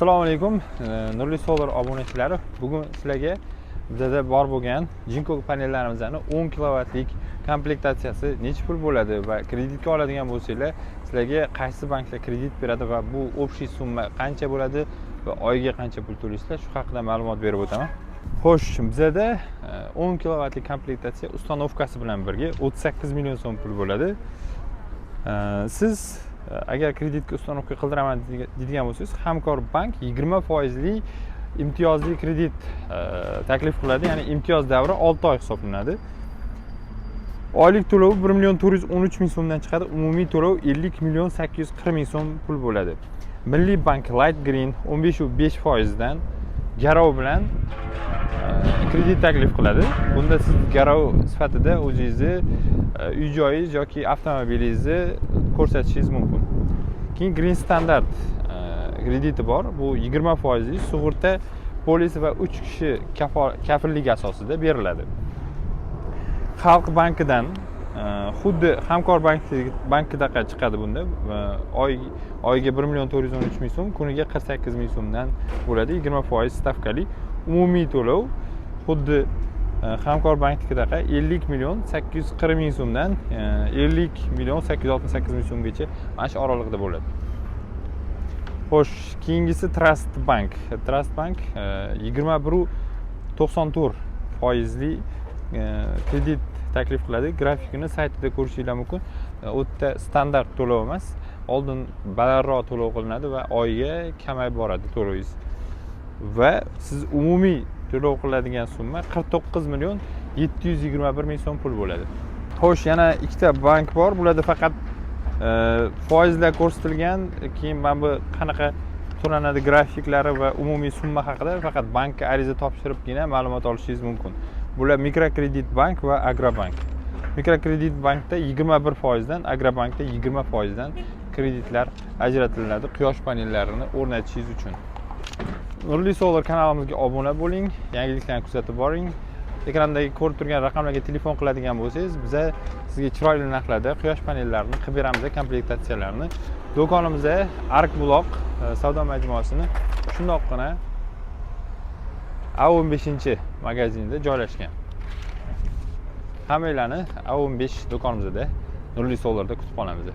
Assalomu alaykum, Nurli Solar obunachilari. Bugun sizlarga bizda bor bo'lgan Jinko panellarimizning 10 kilovatlik komplektatsiyasi necha pul bo'ladi va kreditga oladigan bo'lsanglar, sizlarga qaysi banklar kredit beradi va bu общий summa qancha bo'ladi va oyiga qancha pul to'laysizlar, shu haqida ma'lumot berib o'taman. Xo'sh, bizda 10 kilovatlik komplektatsiya ustanovkasi bilan birga 38 million so'm pul bo'ladi. Siz agar kreditga ustanovka qildiraman deydigan bo'lsangiz, Hamkor bank 20% imtiyozli kredit taklif qiladi, ya'ni imtiyoz davri 6 oy hisoblanadi. Oylik to'lov 1 million 413 ming so'mdan chiqadi, umumiy to'lov 50 million 840 ming so'm pul bo'ladi. Milliy bank Light Green 15% dan garov bilan kredit taklif qiladi. Bunda siz garov sifatida o'zingizni uy joyingiz yoki avtomobilingizni ko'rsatishingiz mumkin. Keyin Green Standard krediti bor. Bu 20% sug'urta polisi va 3 kishi kafilligi asosida beriladi. Xalq bankidan xuddi Hamkor bankidaqa chiqadi bunda. Oyiga 1 million 413 ming so'm, kuniga 48 ming so'mdan bo'ladi. 20% stavkali umumiy to'lov xuddi Hamkor bankdaqa 50 million 840 ming so'mdan 50 million 868 ming so'mgacha mana shu oralig'ida bo'ladi. Xo'sh, keyingisi Trust Bank. Trust Bank 21.94% kredit taklif qiladi. Grafikini saytida ko'rishingiz mumkin. U yerda standart to'lov emas, oldin balandroq to'lov qilinadi va oyiga kamayib boradi to'lovingiz. Va siz umumiy to'lov qiladigan summa 49 million 721 ming so'm pul bo'ladi. Xo'sh, yana ikkita bank bor. Bularda faqat foizlar ko'rsatilgan, keyin mana bu qanaqa to'lanadi grafiklari va umumiy summa haqida faqat bankka ariza topshiribgina ma'lumot olishingiz mumkin. Bular Mikrokredit bank va Agrobank. Mikrokredit bankda 21% dan, Agrobankda 20% dan kreditlar ajratiladi quyosh panellarini o'rnatishingiz uchun. Nurli Solar kanalimizga obuna bo'ling, yangiliklarni kuzatib boring. Ekrandagi ko'rib turgan raqamlarga telefon qiladigan bo'lsangiz, biz sizga chiroyli narxlarda quyosh panellarini qilib beramiz, komplektatsiyalarni. Do'konimizda Ark Buloq savdo majmuasini shundoqqina A15 magazinida joylashgan. Hammalarni A15 do'konimizda Nurli Solar'da kutib qolamiz.